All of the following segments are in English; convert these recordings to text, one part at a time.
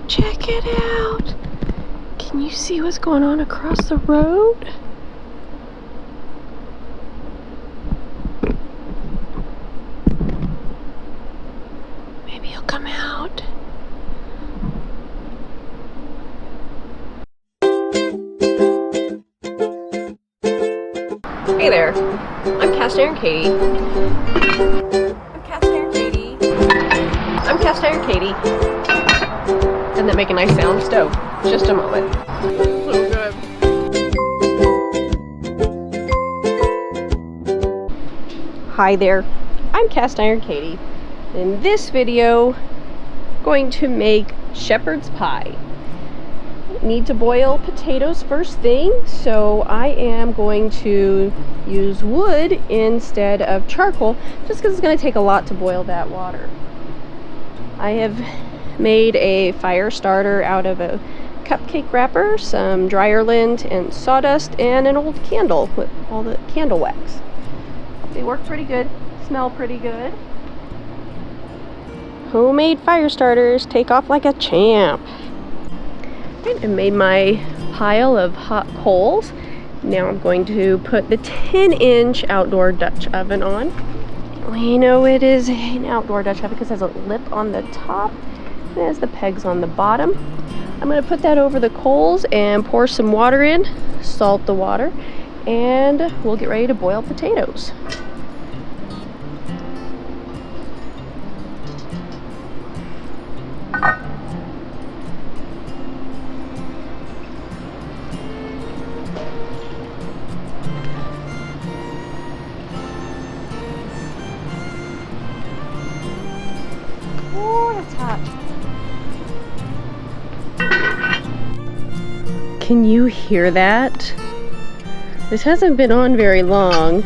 Check it out. Can you see what's going on across the road? Maybe he'll come out. Hey there, I'm Cast Iron Katie. I'm Cast Iron Katie. Doesn't that make a nice sound? Stove. Just a moment. So good. Hi there, I'm Cast Iron Katie. In this video, I'm going to make shepherd's pie. Need to boil potatoes first thing, so I am going to use wood instead of charcoal just because it's going to take a lot to boil that water. I have made a fire starter out of a cupcake wrapper, some dryer lint and sawdust, and an old candle with all the candle wax. They work pretty good, smell pretty good. Homemade fire starters take off like a champ. I made my pile of hot coals. Now I'm going to put the 10-inch outdoor Dutch oven on. We know it is an outdoor Dutch oven because it has a lip on the top and it has the pegs on the bottom. I'm going to put that over the coals and pour some water in, salt the water, and we'll get ready to boil potatoes. Can you hear that? This hasn't been on very long.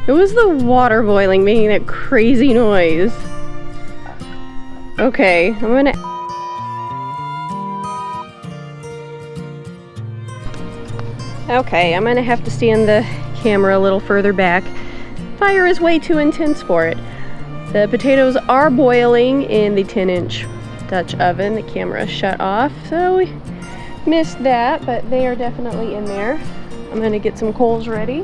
It was the water boiling making that crazy noise. Okay, I'm gonna... Okay, I'm gonna have to stand the camera a little further back. Fire is way too intense for it. The potatoes are boiling in the 10-inch Dutch oven. The camera shut off, so we missed that, but they are definitely in there. I'm going to get some coals ready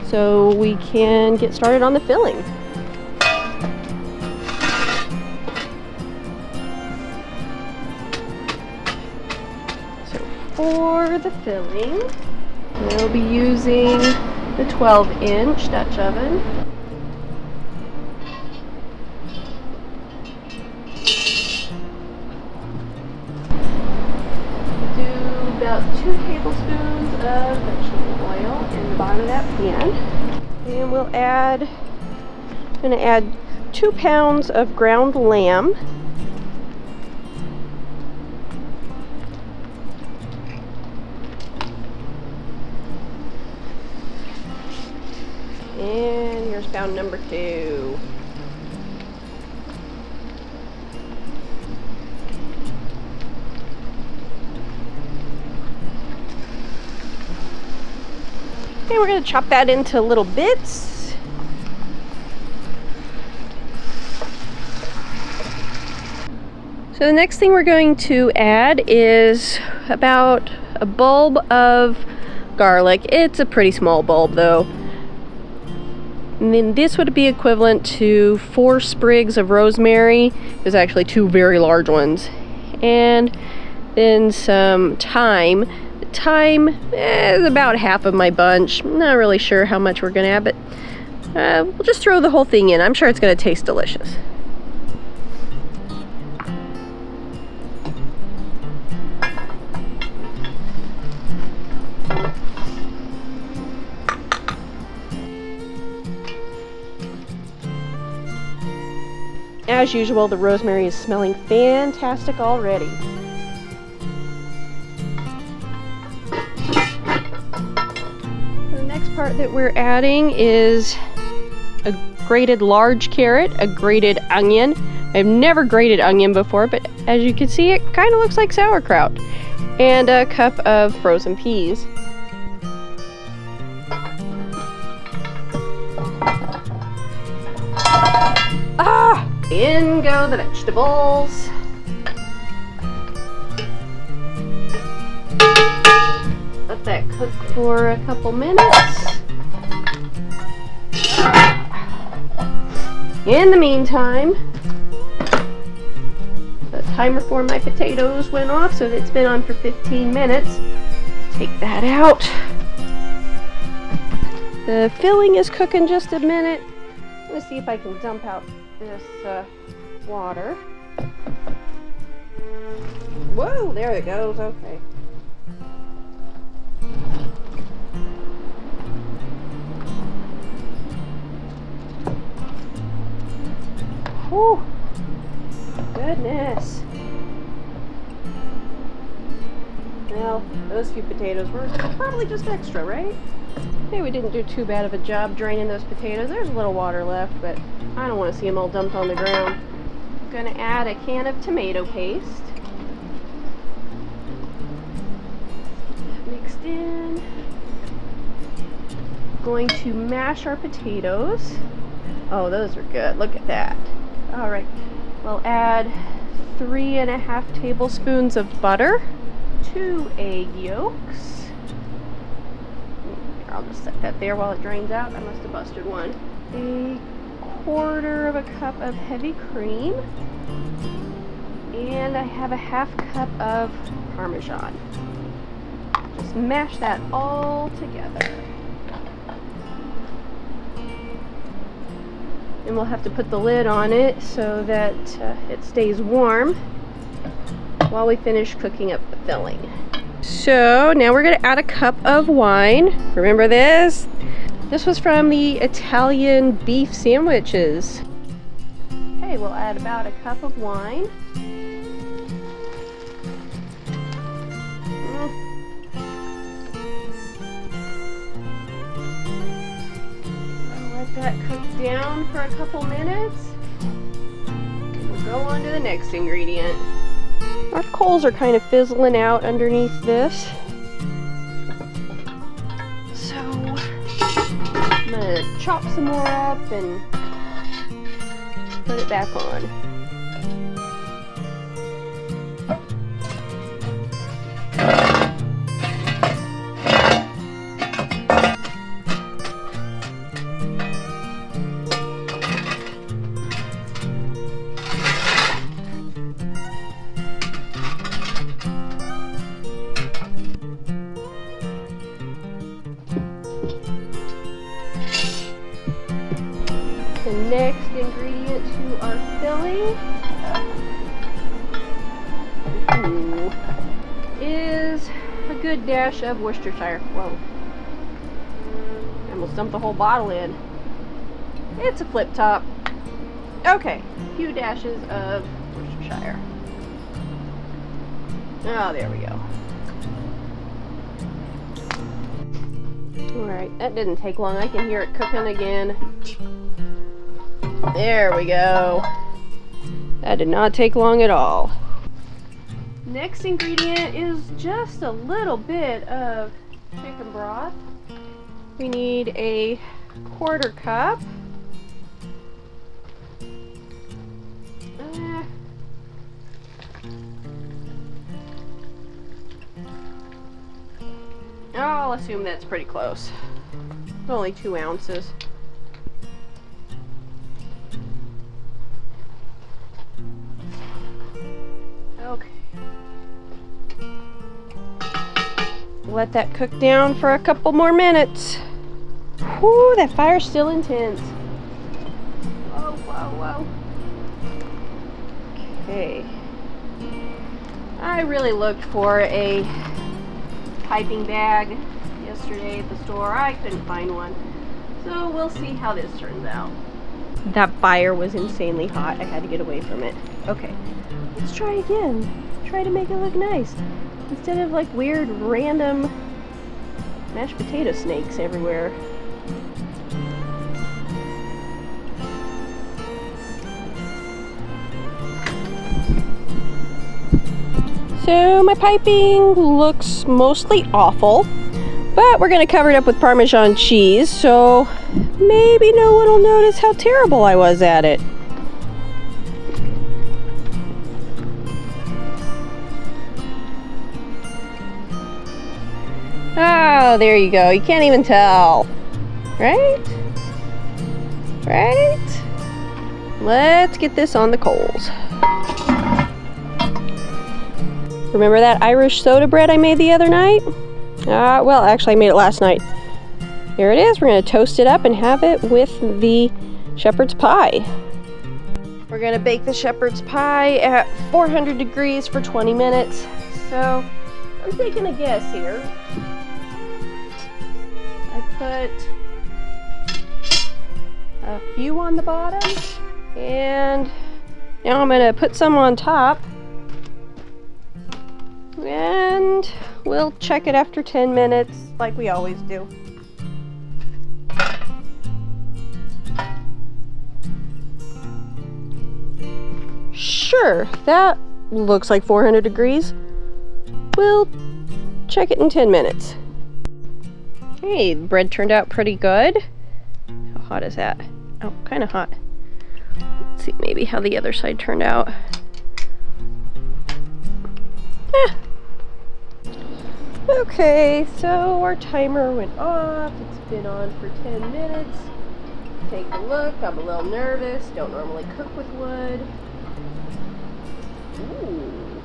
so we can get started on the filling. So for the filling, we'll be using the 12-inch Dutch oven. About 2 tablespoons of vegetable oil in the bottom of that pan. And we'll add, I'm going to add 2 pounds of ground lamb. And here's pound number 2. Okay, we're going to chop that into little bits. So the next thing we're going to add is about a bulb of garlic. It's a pretty small bulb though. And then this would be equivalent to 4 sprigs of rosemary. There's actually 2 very large ones. And then some thyme. Thyme is about half of my bunch. I'm not really sure how much we're going to add, but we'll just throw the whole thing in. I'm sure it's going to taste delicious. As usual, the rosemary is smelling fantastic already. Part that we're adding is a grated large carrot, a grated onion. I've never grated onion before, but as you can see, it kind of looks like sauerkraut. And a cup of frozen peas. Ah! In go the vegetables. Let that cook for a couple minutes. In the meantime, the timer for my potatoes went off, so it's been on for 15 minutes. Take that out. The filling is cooking just a minute. I'm going to see if I can dump out this water. Whoa, there it goes. Okay. Whew. Goodness. Well, those few potatoes were probably just extra, right? Hey, we didn't do too bad of a job draining those potatoes. There's a little water left, but I don't want to see them all dumped on the ground. I'm going to add a can of tomato paste. Mixed in. Going to mash our potatoes. Oh, those are good. Look at that. All right. We'll add 3½ tablespoons of butter, 2 egg yolks. I'll just set that there while it drains out. I must have busted one. 1/4 cup of heavy cream. And I have a 1/2 cup of Parmesan. Just mash that all together. And we'll have to put the lid on it so that it stays warm while we finish cooking up the filling. So now we're going to add a cup of wine. Remember this? This was from the Italian beef sandwiches. Okay, we'll add about a cup of wine. Let that cook down for a couple minutes. We'll go on to the next ingredient. Our coals are kind of fizzling out underneath this. So I'm gonna chop some more up and put it back on. The next ingredient to our filling is a good dash of Worcestershire. Whoa. I almost dumped the whole bottle in. It's a flip top. Okay, a few dashes of Worcestershire. Oh, there we go. Alright, that didn't take long. I can hear it cooking again. There we go. That did not take long at all. Next ingredient is just a little bit of chicken broth. We need a 1/4 cup. I'll assume that's pretty close. It's only 2 ounces. Okay. Let that cook down for a couple more minutes. Whoo, that fire's still intense. Whoa, whoa, whoa. Okay. I really looked for a piping bag yesterday at the store. I couldn't find one. So we'll see how this turns out. That fire was insanely hot. I had to get away from it. Okay. Let's try again. Try to make it look nice. Instead of like weird random mashed potato snakes everywhere. So my piping looks mostly awful, but we're going to cover it up with Parmesan cheese, so maybe no one will notice how terrible I was at it. Oh, there you go. You can't even tell. Right? Right? Let's get this on the coals. Remember that Irish soda bread I made the other night? Well, actually I made it last night. Here it is. We're going to toast it up and have it with the shepherd's pie. We're going to bake the shepherd's pie at 400 degrees for 20 minutes. So, I'm taking a guess here. I put a few on the bottom, and now I'm going to put some on top. And we'll check it after 10 minutes like we always do. Sure, that looks like 400 degrees. We'll check it in 10 minutes. Hey, the bread turned out pretty good. How hot is that? Oh, kind of hot. Let's see maybe how the other side turned out. Okay, so our timer went off. It's been on for 10 minutes. Take a look. I'm a little nervous. Don't normally cook with wood. Ooh.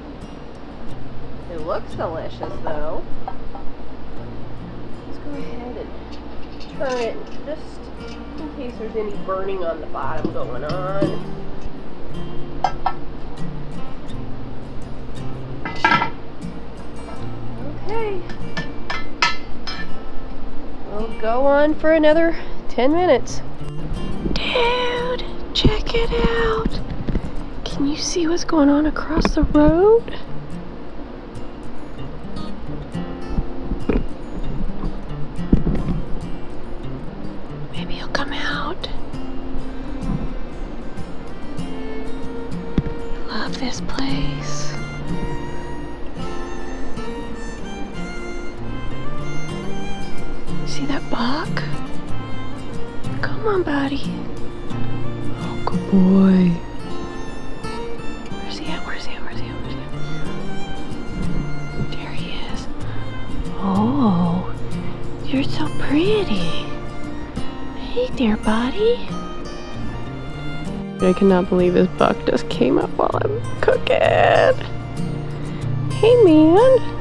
It looks delicious though. Let's go ahead and turn it just in case there's any burning on the bottom going on. Okay. We'll go on for another 10 minutes. Dude, check it out. Can you see what's going on across the road? Maybe he'll come out. I love this place. See that buck? Come on, buddy. Oh, good boy. Where's he at? Where's he at? Where's he at? Where's he at? There he is. Oh, you're so pretty. Hey there, buddy. I cannot believe this buck just came up while I'm cooking. Hey, man.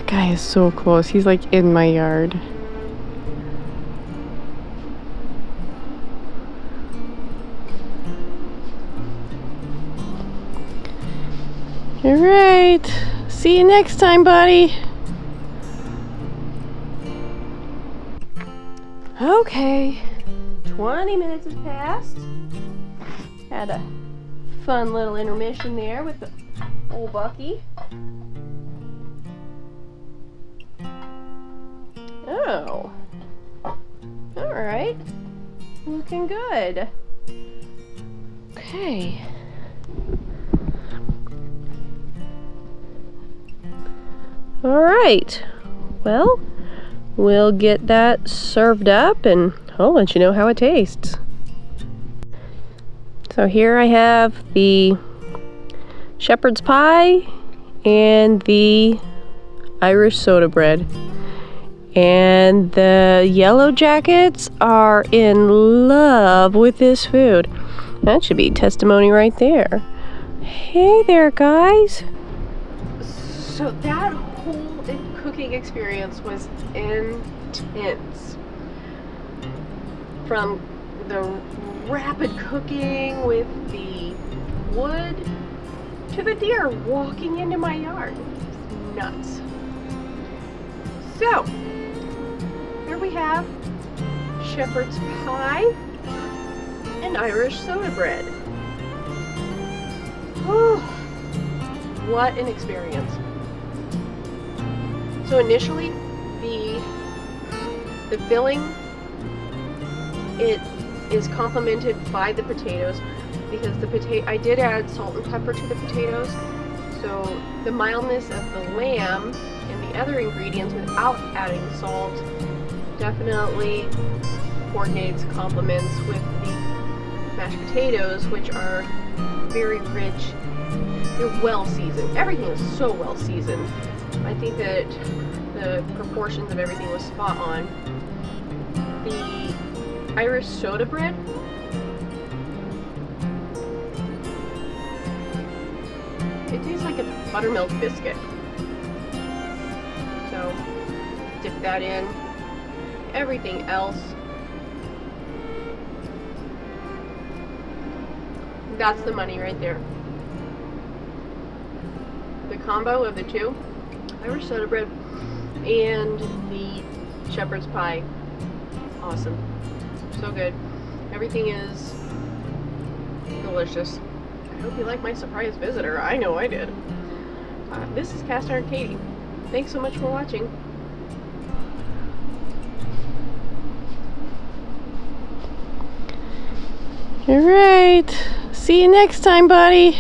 Guy is so close. He's like in my yard. All right. See you next time, buddy. Okay. 20 minutes has passed. Had a fun little intermission there with the old Bucky. Oh, all right, looking good. Okay. All right, well, we'll get that served up and I'll let you know how it tastes. So here I have the shepherd's pie and the Irish soda bread. And the yellow jackets are in love with this food. That should be testimony right there. Hey there, guys. So that whole cooking experience was intense. From the rapid cooking with the wood to the deer walking into my yard. It's nuts. So, here we have shepherd's pie and Irish soda bread. Oh, what an experience. So initially, the The filling, it is complemented by the potatoes, because I did add salt and pepper to the potatoes, so the mildness of the lamb and the other ingredients without adding salt definitely coordinates, complements with the mashed potatoes, which are very rich. They're well seasoned. Everything is so well seasoned. I think that the proportions of everything was spot on. The Irish soda bread, it tastes like a buttermilk biscuit. So dip that in. Everything else, that's the money right there. The combo of the two, Irish soda bread and the shepherd's pie, awesome. So good. Everything is delicious. I hope you like my surprise visitor. I know I did. This is Cast Iron Katie. Thanks so much for watching. All right. See you next time, buddy.